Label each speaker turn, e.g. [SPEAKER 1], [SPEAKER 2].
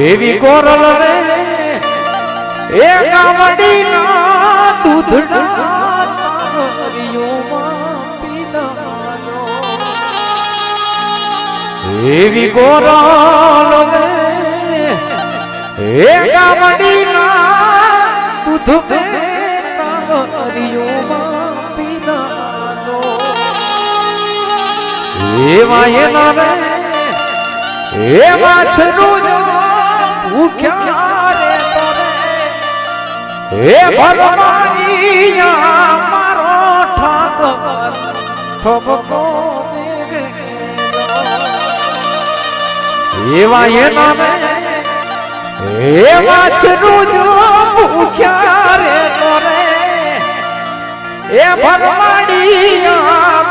[SPEAKER 1] એવી કોરલ રે એ ગામડી ના દૂધડા એવી કોરલ રે એ ગામડી ના દૂધ એવા એના રે એવા છનું ભૂખ્યા રે તોરે હે ભગવાનિયા મારો ઠાકર ઠપકો એવા એના રે એવા છનું ભૂખ્યા રે તોરે હે ભગવાનિયા